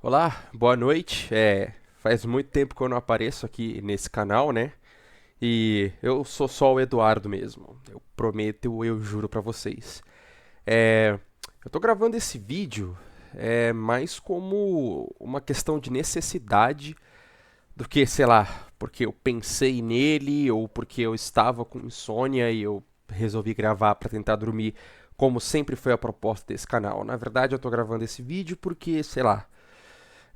Olá, boa noite. Faz muito tempo que eu não apareço aqui nesse canal, né? E eu sou só o Eduardo mesmo. Eu prometo, eu juro pra vocês. É, eu tô gravando esse vídeo mais como uma questão de necessidade do que, sei lá, porque eu pensei nele ou porque eu estava com insônia e eu resolvi gravar pra tentar dormir, como sempre foi a proposta desse canal. Na verdade, eu tô gravando esse vídeo porque, sei lá,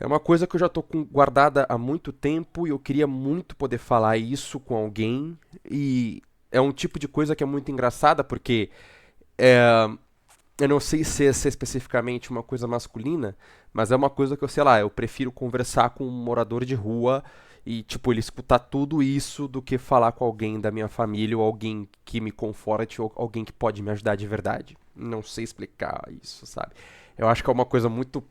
é uma coisa que eu já estou guardada há muito tempo e eu queria muito poder falar isso com alguém. E é um tipo de coisa que é muito engraçada porque eu não sei se é especificamente uma coisa masculina, mas é uma coisa que eu, sei lá, eu prefiro conversar com um morador de rua e, tipo, ele escutar tudo isso do que falar com alguém da minha família ou alguém que me conforte ou alguém que pode me ajudar de verdade. Não sei explicar isso, sabe? Eu acho que é uma coisa muito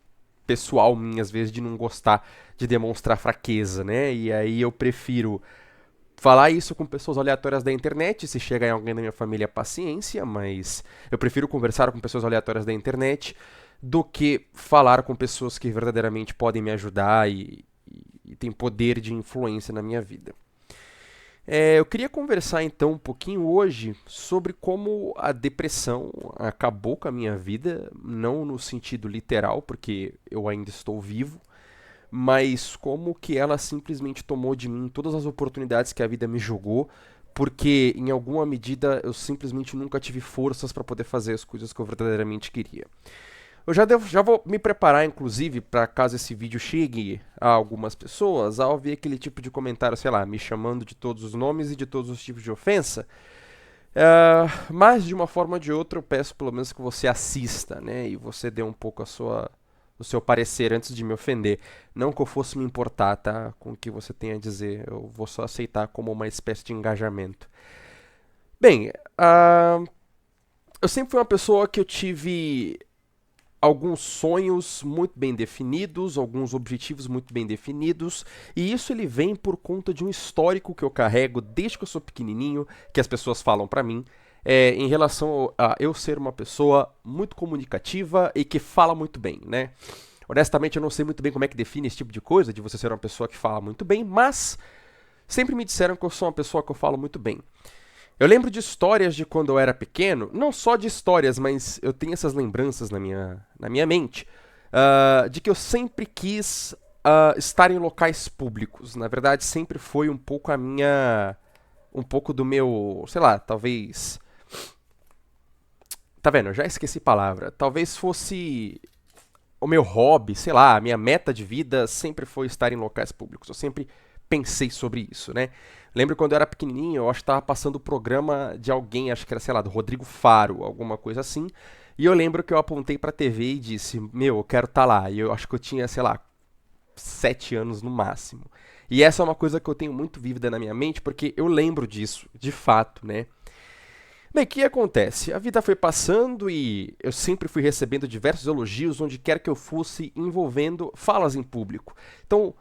pessoal minha, às vezes, de não gostar de demonstrar fraqueza, né? E aí eu prefiro falar isso com pessoas aleatórias da internet, se chega em alguém da minha família, paciência, mas eu prefiro conversar com pessoas aleatórias da internet do que falar com pessoas que verdadeiramente podem me ajudar e têm poder de influência na minha vida. Eu queria conversar então um pouquinho hoje sobre como a depressão acabou com a minha vida, não no sentido literal, porque eu ainda estou vivo, mas como que ela simplesmente tomou de mim todas as oportunidades que a vida me jogou, porque em alguma medida eu simplesmente nunca tive forças para poder fazer as coisas que eu verdadeiramente queria. Já vou me preparar, inclusive, para caso esse vídeo chegue a algumas pessoas, ao ver aquele tipo de comentário, sei lá, me chamando de todos os nomes e de todos os tipos de ofensa. Mas, de uma forma ou de outra, eu peço pelo menos que você assista, né? E você dê um pouco o seu parecer antes de me ofender. Não que eu fosse me importar, tá? Com o que você tem a dizer. Eu vou só aceitar como uma espécie de engajamento. Bem, eu sempre fui uma pessoa que eu tive alguns sonhos muito bem definidos, alguns objetivos muito bem definidos, e isso ele vem por conta de um histórico que eu carrego desde que eu sou pequenininho, que as pessoas falam pra mim, em relação a eu ser uma pessoa muito comunicativa e que fala muito bem, né? Honestamente, eu não sei muito bem como é que define esse tipo de coisa, de você ser uma pessoa que fala muito bem, mas sempre me disseram que eu sou uma pessoa que eu falo muito bem. Eu lembro de histórias de quando eu era pequeno, não só de histórias, mas eu tenho essas lembranças na minha mente, de que eu sempre quis estar em locais públicos. Na verdade, sempre foi um pouco a minha. Um pouco do meu. Sei lá, talvez. Tá vendo? Eu já esqueci a palavra. Talvez fosse o meu hobby, sei lá, a minha meta de vida sempre foi estar em locais públicos. Eu sempre pensei sobre isso, né? Lembro quando eu era pequenininho, eu acho que estava passando o programa de alguém, acho que era, sei lá, do Rodrigo Faro, alguma coisa assim. E eu lembro que eu apontei pra TV e disse: Meu, eu quero estar lá. E eu acho que eu tinha, sei lá, 7 anos no máximo. E essa é uma coisa que eu tenho muito vívida na minha mente, porque eu lembro disso, de fato, né? Bem, o que acontece? A vida foi passando e eu sempre fui recebendo diversos elogios onde quer que eu fosse envolvendo falas em público. Então,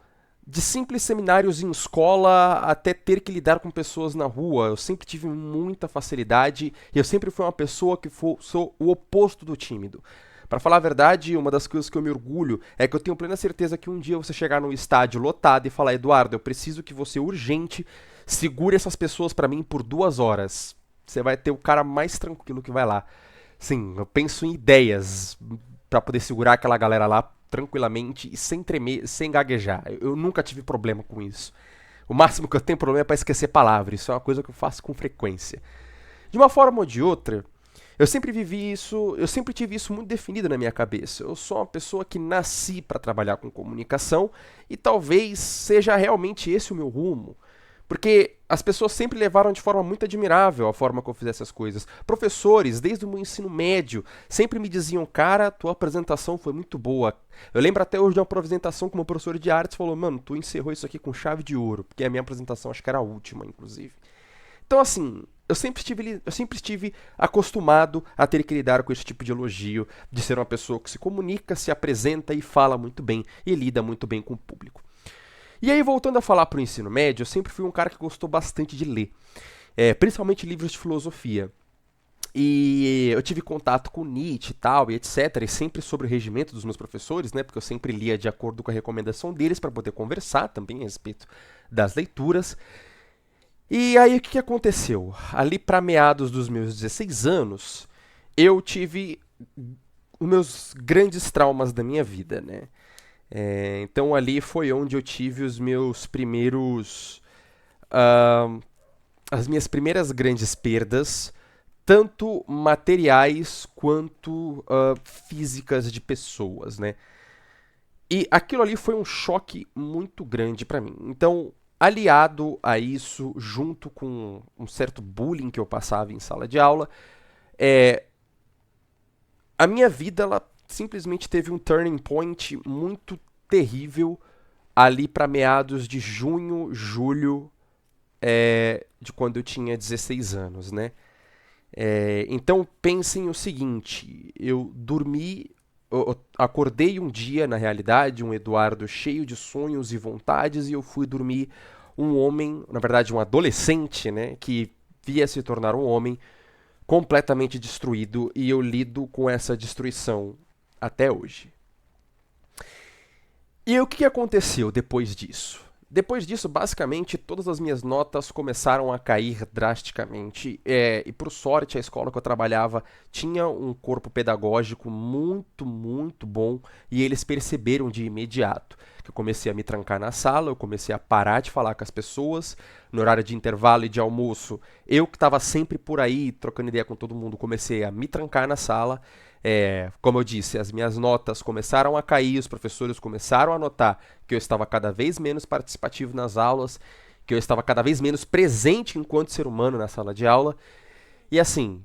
de simples seminários em escola até ter que lidar com pessoas na rua, eu sempre tive muita facilidade e eu sempre fui uma pessoa que sou o oposto do tímido. Para falar a verdade, uma das coisas que eu me orgulho é que eu tenho plena certeza que um dia você chegar num estádio lotado e falar: Eduardo, eu preciso que você urgente segure essas pessoas para mim por 2 horas. Você vai ter o cara mais tranquilo que vai lá. Sim, eu penso em ideias para poder segurar aquela galera lá tranquilamente e sem tremer, sem gaguejar. Eu nunca tive problema com isso. O máximo que eu tenho problema é para esquecer palavras. Isso é uma coisa que eu faço com frequência. De uma forma ou de outra, eu sempre vivi isso, eu sempre tive isso muito definido na minha cabeça. Eu sou uma pessoa que nasci para trabalhar com comunicação e talvez seja realmente esse o meu rumo. Porque as pessoas sempre levaram de forma muito admirável a forma que eu fizesse as coisas. Professores, desde o meu ensino médio, sempre me diziam: Cara, tua apresentação foi muito boa. Eu lembro até hoje de uma apresentação que o meu professor de artes falou: Mano, tu encerrou isso aqui com chave de ouro. Porque a minha apresentação acho que era a última, inclusive. Então, assim, eu sempre estive acostumado a ter que lidar com esse tipo de elogio, de ser uma pessoa que se comunica, se apresenta e fala muito bem e lida muito bem com o público. E aí, voltando a falar pro ensino médio, eu sempre fui um cara que gostou bastante de ler, principalmente livros de filosofia. E eu tive contato com Nietzsche e tal, e etc, e sempre sobre o regimento dos meus professores, né, porque eu sempre lia de acordo com a recomendação deles para poder conversar também a respeito das leituras. E aí o que aconteceu? Ali para meados dos meus 16 anos, eu tive os meus grandes traumas da minha vida, né? Então ali foi onde eu tive os meus primeiros, ah, as minhas primeiras grandes perdas, tanto materiais quanto físicas de pessoas, né? E aquilo ali foi um choque muito grande para mim. Então, aliado a isso, junto com um certo bullying que eu passava em sala de aula, é, a minha vida ela simplesmente teve um turning point muito terrível ali para meados de junho, julho de quando eu tinha 16 anos, né? Então pensem o seguinte, eu acordei um dia, na realidade, um Eduardo cheio de sonhos e vontades, e eu fui dormir um homem, na verdade um adolescente, né, que via se tornar um homem completamente destruído, e eu lido com essa destruição até hoje. E o que aconteceu depois disso? Depois disso, basicamente, todas as minhas notas começaram a cair drasticamente. E por sorte, a escola que eu trabalhava tinha um corpo pedagógico muito, muito bom. E eles perceberam de imediato que eu comecei a me trancar na sala, eu comecei a parar de falar com as pessoas. No horário de intervalo e de almoço, eu que estava sempre por aí, trocando ideia com todo mundo, comecei a me trancar na sala. Como eu disse, as minhas notas começaram a cair, os professores começaram a notar que eu estava cada vez menos participativo nas aulas, que eu estava cada vez menos presente enquanto ser humano na sala de aula. E assim,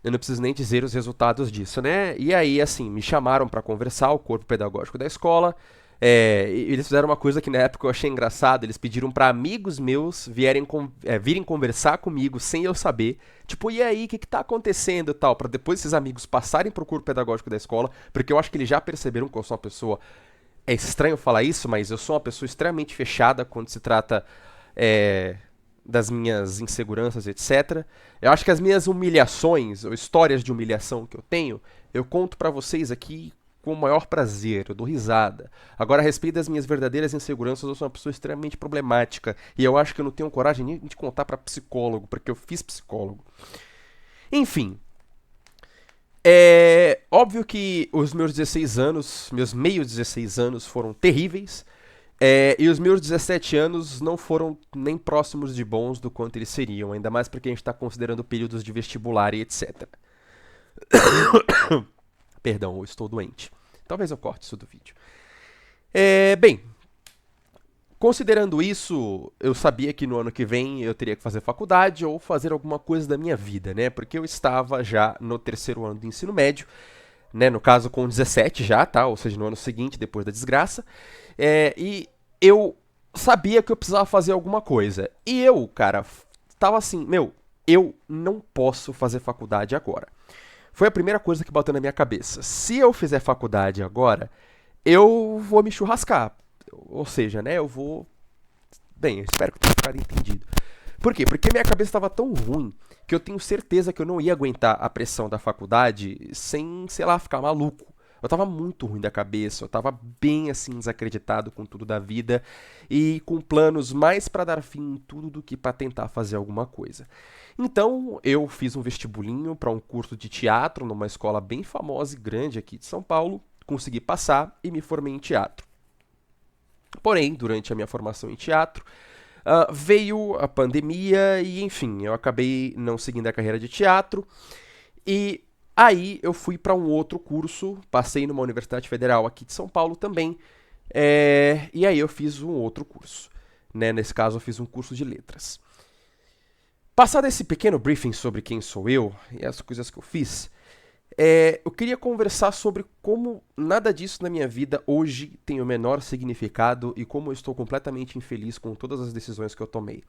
eu não preciso nem dizer os resultados disso, né? E aí, assim, me chamaram para conversar, o corpo pedagógico da escola. E eles fizeram uma coisa que na época eu achei engraçado. Eles pediram para amigos meus virem conversar comigo sem eu saber. Tipo, e aí, o que tá acontecendo e tal? Para depois esses amigos passarem pro corpo pedagógico da escola, porque eu acho que eles já perceberam que eu sou uma pessoa. É estranho falar isso, mas eu sou uma pessoa extremamente fechada quando se trata é, das minhas inseguranças, etc. Eu acho que as minhas humilhações, ou histórias de humilhação que eu tenho, eu conto pra vocês aqui com o maior prazer, eu dou risada. Agora, a respeito das minhas verdadeiras inseguranças, eu sou uma pessoa extremamente problemática, e eu acho que eu não tenho coragem nem de contar pra psicólogo, porque eu fiz psicólogo. Enfim, é óbvio que os meus 16 anos, meus meio 16 anos foram terríveis, e os meus 17 anos não foram nem próximos de bons do quanto eles seriam, ainda mais porque a gente está considerando períodos de vestibular e etc. Perdão, eu estou doente. Talvez eu corte isso do vídeo. Bem, considerando isso, eu sabia que no ano que vem eu teria que fazer faculdade ou fazer alguma coisa da minha vida, né? Porque eu estava já no terceiro ano do ensino médio, né? No caso com 17 já, tá? Ou seja, no ano seguinte, depois da desgraça. E eu sabia que eu precisava fazer alguma coisa. E eu, cara, tava assim, meu, eu não posso fazer faculdade agora. Foi a primeira coisa que bateu na minha cabeça. Se eu fizer faculdade agora, eu vou me churrascar. Ou seja, né, eu vou... Bem, eu espero que tenha ficado entendido. Por quê? Porque minha cabeça estava tão ruim que eu tenho certeza que eu não ia aguentar a pressão da faculdade sem, sei lá, ficar maluco. Eu tava muito ruim da cabeça, eu tava bem assim desacreditado com tudo da vida e com planos mais para dar fim em tudo do que para tentar fazer alguma coisa. Então, eu fiz um vestibulinho para um curso de teatro numa escola bem famosa e grande aqui de São Paulo, consegui passar e me formei em teatro. Porém, durante a minha formação em teatro, veio a pandemia e, enfim, eu acabei não seguindo a carreira de teatro. E aí eu fui para um outro curso, passei numa universidade federal aqui de São Paulo também, e aí eu fiz um outro curso. Né? Nesse caso, eu fiz um curso de letras. Passado esse pequeno briefing sobre quem sou eu e as coisas que eu fiz, eu queria conversar sobre como nada disso na minha vida hoje tem o menor significado e como eu estou completamente infeliz com todas as decisões que eu tomei.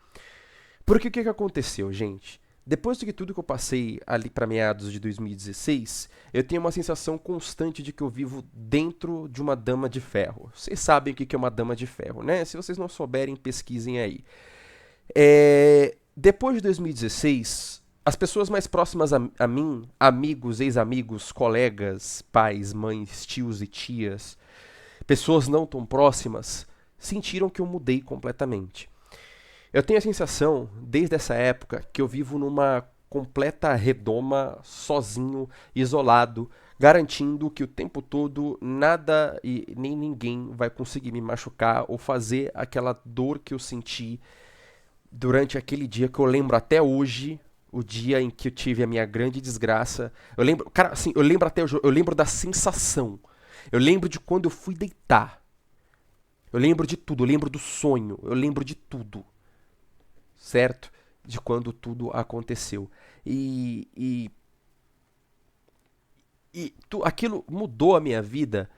Porque o que aconteceu, gente? Depois de tudo que eu passei ali para meados de 2016, eu tenho uma sensação constante de que eu vivo dentro de uma dama de ferro. Vocês sabem o que é uma dama de ferro, né? Se vocês não souberem, pesquisem aí. Depois de 2016, As pessoas mais próximas a mim, amigos, ex-amigos, colegas, pais, mães, tios e tias, pessoas não tão próximas, sentiram que eu mudei completamente. Eu tenho a sensação, desde essa época, que eu vivo numa completa redoma, sozinho, isolado, garantindo que o tempo todo nada e nem ninguém vai conseguir me machucar ou fazer aquela dor que eu senti durante aquele dia que eu lembro até hoje, o dia em que eu tive a minha grande desgraça. Eu lembro, cara, assim, eu lembro até hoje, eu lembro da sensação. Eu lembro de quando eu fui deitar. Eu lembro de tudo, eu lembro do sonho, eu lembro de tudo, certo? De quando tudo aconteceu. E, e, aquilo mudou a minha vida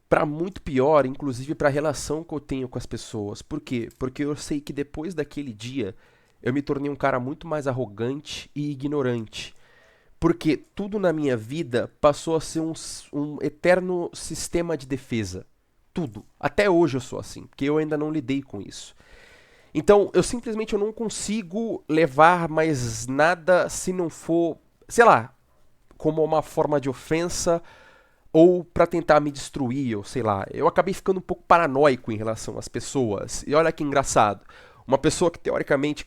para muito pior, inclusive para a relação que eu tenho com as pessoas. Por quê? Porque eu sei que depois daquele dia eu me tornei um cara muito mais arrogante e ignorante. Porque tudo na minha vida passou a ser um eterno sistema de defesa. Tudo. Até hoje eu sou assim, porque eu ainda não lidei com isso. Então, eu não consigo levar mais nada se não for, sei lá, como uma forma de ofensa ou pra tentar me destruir, ou sei lá. Eu acabei ficando um pouco paranoico em relação às pessoas. E olha que engraçado. Uma pessoa que teoricamente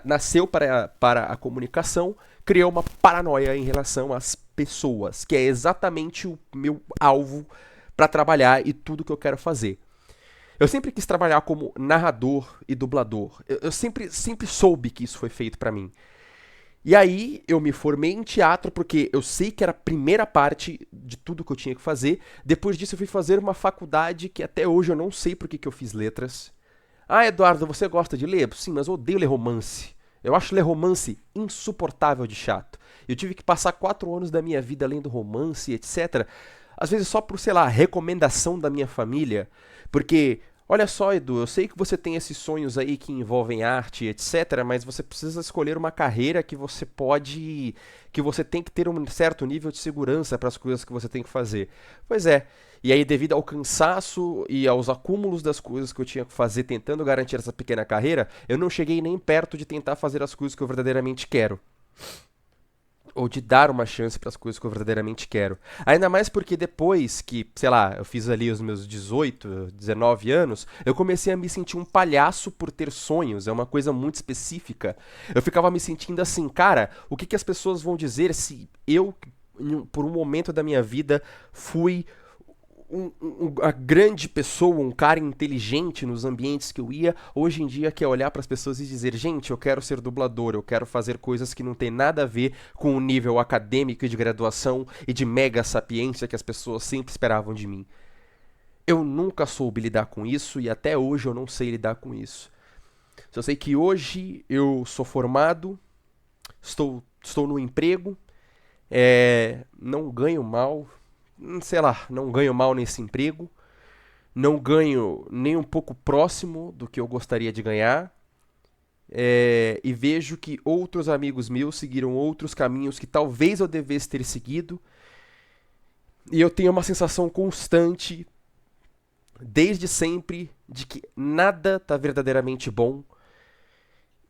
nasceu para a comunicação criou uma paranoia em relação às pessoas, que é exatamente o meu alvo para trabalhar e tudo que eu quero fazer. Eu sempre quis trabalhar como narrador e dublador. Eu sempre soube que isso foi feito pra mim. E aí eu me formei em teatro porque eu sei que era a primeira parte de tudo que eu tinha que fazer. Depois disso eu fui fazer uma faculdade que até hoje eu não sei por que eu fiz letras. Ah, Eduardo, você gosta de ler? Sim, mas eu odeio ler romance. Eu acho ler romance insuportável de chato. Eu tive que passar 4 anos da minha vida lendo romance, etc. Às vezes só por, sei lá, recomendação da minha família. Porque, olha só, Edu, eu sei que você tem esses sonhos aí que envolvem arte, etc., mas você precisa escolher uma carreira que você pode. Que você tem que ter um certo nível de segurança para as coisas que você tem que fazer. Pois é. E aí, devido ao cansaço e aos acúmulos das coisas que eu tinha que fazer tentando garantir essa pequena carreira, eu não cheguei nem perto de tentar fazer as coisas que eu verdadeiramente quero ou de dar uma chance para as coisas que eu verdadeiramente quero. Ainda mais porque depois que, sei lá, eu fiz ali os meus 18, 19 anos, eu comecei a me sentir um palhaço por ter sonhos, é uma coisa muito específica. Eu ficava me sentindo assim, cara, o que que as pessoas vão dizer se eu, por um momento da minha vida, fui uma grande pessoa, um cara inteligente nos ambientes que eu ia, hoje em dia quer olhar para as pessoas e dizer, gente, eu quero ser dublador, eu quero fazer coisas que não tem nada a ver com o nível acadêmico e de graduação e de mega sapiência que as pessoas sempre esperavam de mim. Eu nunca soube lidar com isso e até hoje eu não sei lidar com isso. Só sei que hoje eu sou formado, estou no emprego, não ganho mal, sei lá, não ganho mal nesse emprego, não ganho nem um pouco próximo do que eu gostaria de ganhar, e vejo que outros amigos meus seguiram outros caminhos que talvez eu devesse ter seguido, e eu tenho uma sensação constante, desde sempre, de que nada tá verdadeiramente bom,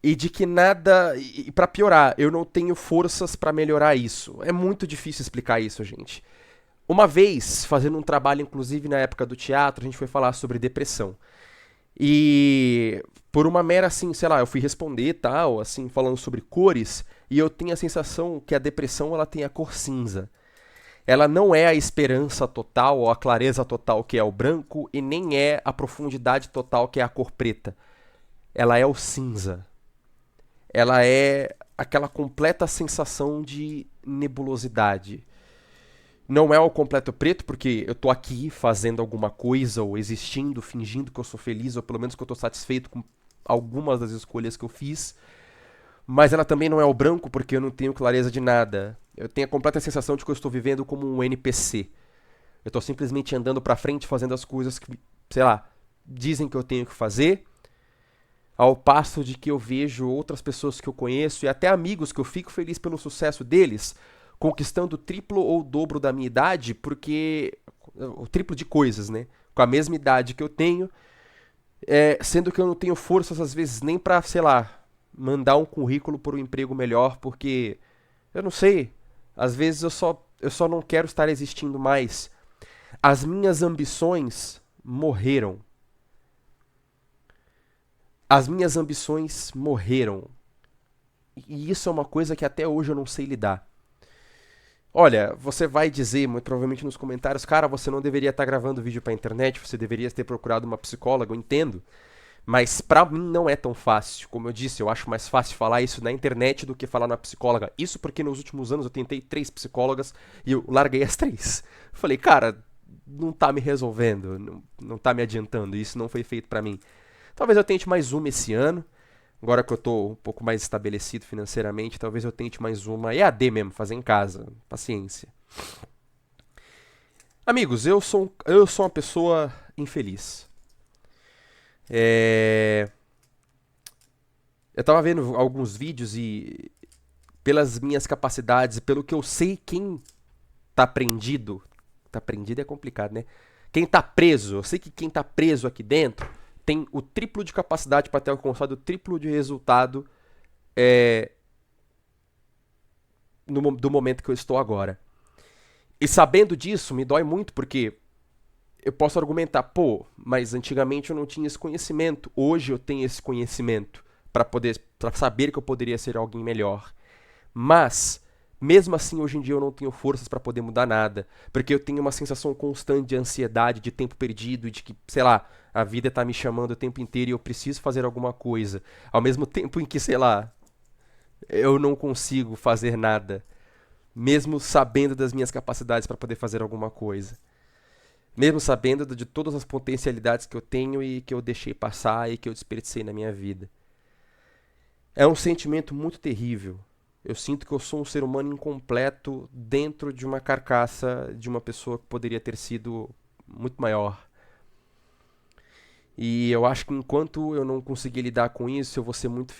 e de que nada. E para piorar, eu não tenho forças para melhorar isso. É muito difícil explicar isso, gente. Uma vez, fazendo um trabalho, inclusive na época do teatro, a gente foi falar sobre depressão. E por uma mera assim, sei lá, eu fui responder tal, assim, falando sobre cores, e eu tenho a sensação que a depressão ela tem a cor cinza. Ela não é a esperança total ou a clareza total que é o branco, e nem é a profundidade total que é a cor preta. Ela é o cinza. Ela é aquela completa sensação de nebulosidade. Não é o completo preto, porque eu tô aqui fazendo alguma coisa, ou existindo, fingindo que eu sou feliz, ou pelo menos que eu tô satisfeito com algumas das escolhas que eu fiz. Mas ela também não é o branco, porque eu não tenho clareza de nada. Eu tenho a completa sensação de que eu estou vivendo como um NPC. Eu tô simplesmente andando pra frente, fazendo as coisas que, sei lá, dizem que eu tenho que fazer, ao passo de que eu vejo outras pessoas que eu conheço e até amigos que eu fico feliz pelo sucesso deles, conquistando o triplo ou o dobro da minha idade, porque o triplo de coisas, né? Com a mesma idade que eu tenho, sendo que eu não tenho forças às vezes nem pra, sei lá, mandar um currículo por um emprego melhor, porque eu não sei, às vezes eu só não quero estar existindo mais. As minhas ambições morreram. As minhas ambições morreram. E isso é uma coisa que até hoje eu não sei lidar. Olha, você vai dizer, muito provavelmente nos comentários, cara, você não deveria estar gravando vídeo pra internet, você deveria ter procurado uma psicóloga, eu entendo. Mas pra mim não é tão fácil. Como eu disse, eu acho mais fácil falar isso na internet do que falar na psicóloga. Isso porque nos últimos anos eu tentei 3 psicólogas e eu larguei as 3. Falei, cara, não tá me resolvendo, não tá me adiantando, isso não foi feito pra mim. Talvez eu tente mais uma esse ano. Agora que eu tô um pouco mais estabelecido financeiramente, talvez eu tente mais uma EAD mesmo, fazer em casa. Paciência. Amigos, eu sou uma pessoa infeliz. É... Eu tava vendo alguns vídeos e pelas minhas capacidades, pelo que eu sei quem tá prendido. Tá prendido é complicado, né? Quem tá preso, eu sei que quem tá preso aqui dentro tem o triplo de capacidade para ter alcançado o triplo de resultado é, do momento que eu estou agora. E sabendo disso, me dói muito porque eu posso argumentar, pô, mas antigamente eu não tinha esse conhecimento, hoje eu tenho esse conhecimento para saber que eu poderia ser alguém melhor. Mas mesmo assim, hoje em dia eu não tenho forças para poder mudar nada, porque eu tenho uma sensação constante de ansiedade, de tempo perdido, de que, sei lá, a vida tá me chamando o tempo inteiro e eu preciso fazer alguma coisa, ao mesmo tempo em que, sei lá, eu não consigo fazer nada, mesmo sabendo das minhas capacidades para poder fazer alguma coisa. Mesmo sabendo de todas as potencialidades que eu tenho e que eu deixei passar e que eu desperdicei na minha vida. É um sentimento muito terrível. Eu sinto que eu sou um ser humano incompleto dentro de uma carcaça de uma pessoa que poderia ter sido muito maior. E eu acho que enquanto eu não conseguir lidar com isso, eu vou ser muito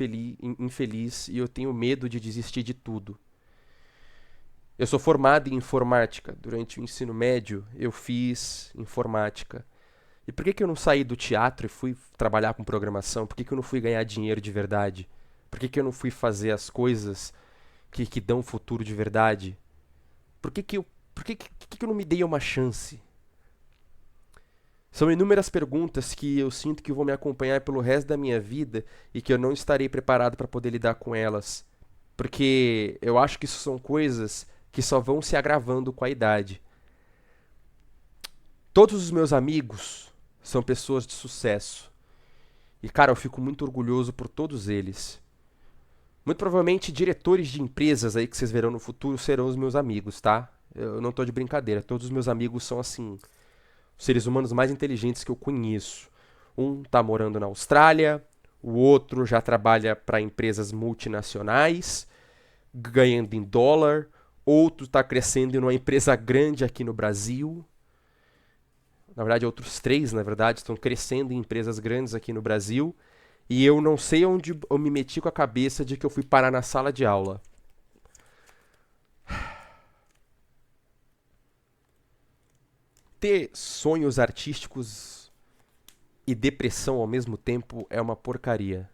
infeliz e eu tenho medo de desistir de tudo. Eu sou formado em informática. Durante o ensino médio, eu fiz informática. E por que que eu não saí do teatro e fui trabalhar com programação? Por que que eu não fui ganhar dinheiro de verdade? Por que que eu não fui fazer as coisas que dão futuro de verdade? Por que que eu, por que que eu não me dei uma chance? São inúmeras perguntas que eu sinto que vão me acompanhar pelo resto da minha vida e que eu não estarei preparado para poder lidar com elas. Porque eu acho que isso são coisas que só vão se agravando com a idade. Todos os meus amigos são pessoas de sucesso. E, cara, eu fico muito orgulhoso por todos eles. Muito provavelmente diretores de empresas aí que vocês verão no futuro serão os meus amigos, tá? Eu não tô de brincadeira. Todos os meus amigos são, assim, os seres humanos mais inteligentes que eu conheço. Um tá morando na Austrália, o outro já trabalha para empresas multinacionais, ganhando em dólar. Outro está crescendo em uma empresa grande aqui no Brasil. Na verdade, outros 3, na verdade, estão crescendo em empresas grandes aqui no Brasil. E eu não sei onde eu me meti com a cabeça de que eu fui parar na sala de aula. Ter sonhos artísticos e depressão ao mesmo tempo é uma porcaria.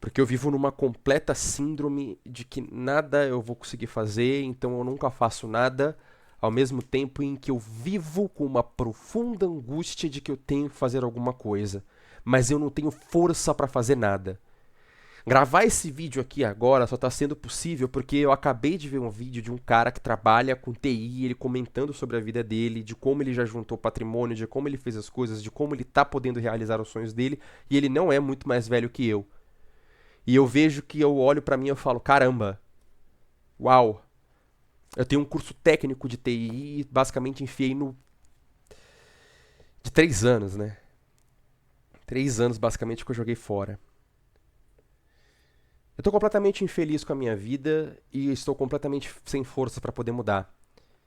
Porque eu vivo numa completa síndrome de que nada eu vou conseguir fazer, então eu nunca faço nada, ao mesmo tempo em que eu vivo com uma profunda angústia de que eu tenho que fazer alguma coisa, mas eu não tenho força para fazer nada. Gravar esse vídeo aqui agora só está sendo possível porque eu acabei de ver um vídeo de um cara que trabalha com TI, ele comentando sobre a vida dele, de como ele já juntou patrimônio, de como ele fez as coisas, de como ele está podendo realizar os sonhos dele, e ele não é muito mais velho que eu. E eu vejo que eu olho pra mim e eu falo, caramba, uau, eu tenho um curso técnico de TI e basicamente enfiei no... de 3 anos, né? 3 anos basicamente que eu joguei fora. Eu tô completamente infeliz com a minha vida e estou completamente sem força pra poder mudar.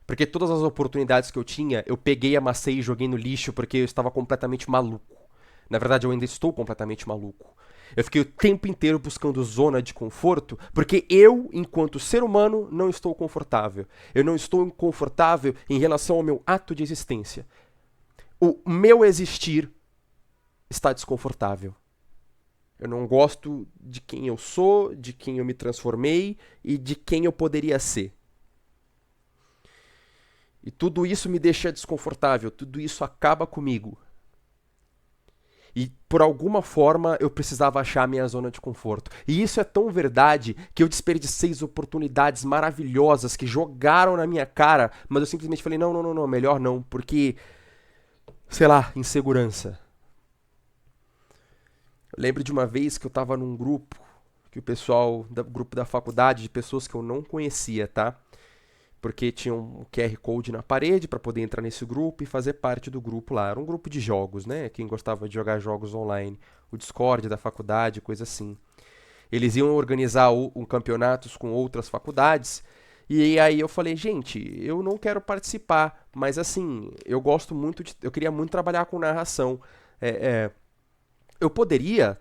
Porque todas as oportunidades que eu tinha, eu peguei, amassei e joguei no lixo porque eu estava completamente maluco. Na verdade, eu ainda estou completamente maluco. Eu fiquei o tempo inteiro buscando zona de conforto, porque eu, enquanto ser humano, não estou confortável. Eu não estou confortável em relação ao meu ato de existência. O meu existir está desconfortável. Eu não gosto de quem eu sou, de quem eu me transformei e de quem eu poderia ser. E tudo isso me deixa desconfortável, tudo isso acaba comigo. E por alguma forma eu precisava achar a minha zona de conforto. E isso é tão verdade que eu desperdicei oportunidades maravilhosas que jogaram na minha cara, mas eu simplesmente falei: não, não, não, não, melhor não, porque, sei lá, insegurança. Eu lembro de uma vez que eu tava num grupo, que o pessoal, grupo da faculdade, de pessoas que eu não conhecia, tá? Porque tinha um QR Code na parede para poder entrar nesse grupo e fazer parte do grupo lá. Era um grupo de jogos, né? Quem gostava de jogar jogos online. O Discord da faculdade, coisa assim. Eles iam organizar campeonatos com outras faculdades. E aí eu falei, gente, eu não quero participar, mas assim, eu gosto muito eu queria muito trabalhar com narração. É, é, eu poderia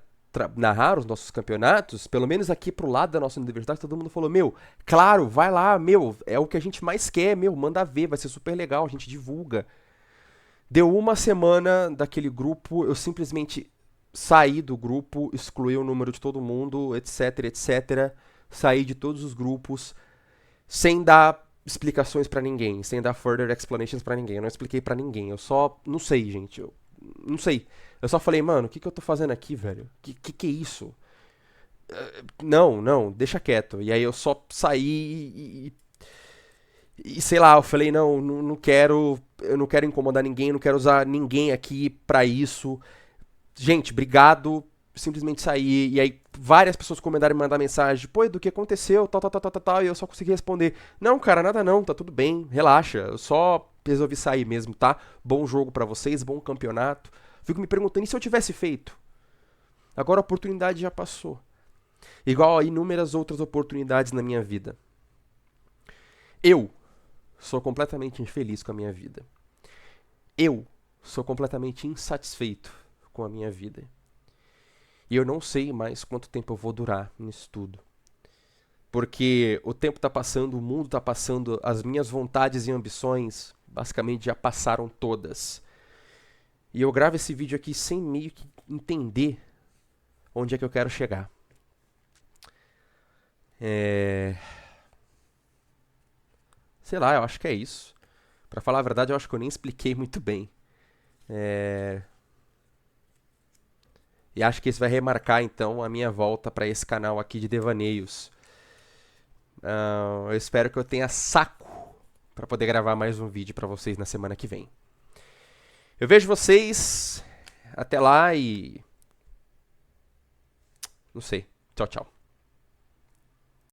narrar os nossos campeonatos, pelo menos aqui pro lado da nossa universidade, todo mundo falou, meu, claro, vai lá, meu, é o que a gente mais quer, meu, manda ver, vai ser super legal, a gente divulga. Deu uma semana daquele grupo, eu simplesmente saí do grupo, excluí o número de todo mundo, etc, etc, saí de todos os grupos, sem dar explicações pra ninguém, sem dar further explanations pra ninguém, eu não expliquei pra ninguém, eu só, não sei, gente, eu não sei. Eu só falei, mano, o que eu tô fazendo aqui, velho? Que é isso? Não, não, deixa quieto. E aí eu só saí e sei lá, eu falei, não, não, não quero, eu não quero incomodar ninguém, não quero usar ninguém aqui pra isso. Gente, obrigado. Simplesmente saí, e aí várias pessoas começaram a me mandar mensagem, pô, do que aconteceu, tal, tal, tal, tal, tal, tal, e eu só consegui responder, não, cara, nada não, tá tudo bem, relaxa, eu só resolvi sair mesmo, tá? Bom jogo pra vocês, bom campeonato. Fico me perguntando, e se eu tivesse feito? Agora a oportunidade já passou. Igual a inúmeras outras oportunidades na minha vida. Eu sou completamente infeliz com a minha vida. Eu sou completamente insatisfeito com a minha vida. E eu não sei mais quanto tempo eu vou durar nisso tudo. Porque o tempo tá passando, o mundo tá passando, as minhas vontades e ambições basicamente já passaram todas. E eu gravo esse vídeo aqui sem meio que entender onde é que eu quero chegar. Sei lá, eu acho que é isso. Pra falar a verdade, eu acho que eu nem expliquei muito bem. E acho que isso vai remarcar então a minha volta para esse canal aqui de devaneios. Eu espero que eu tenha saco para poder gravar mais um vídeo para vocês na semana que vem. Eu vejo vocês até lá e não sei. Tchau, tchau.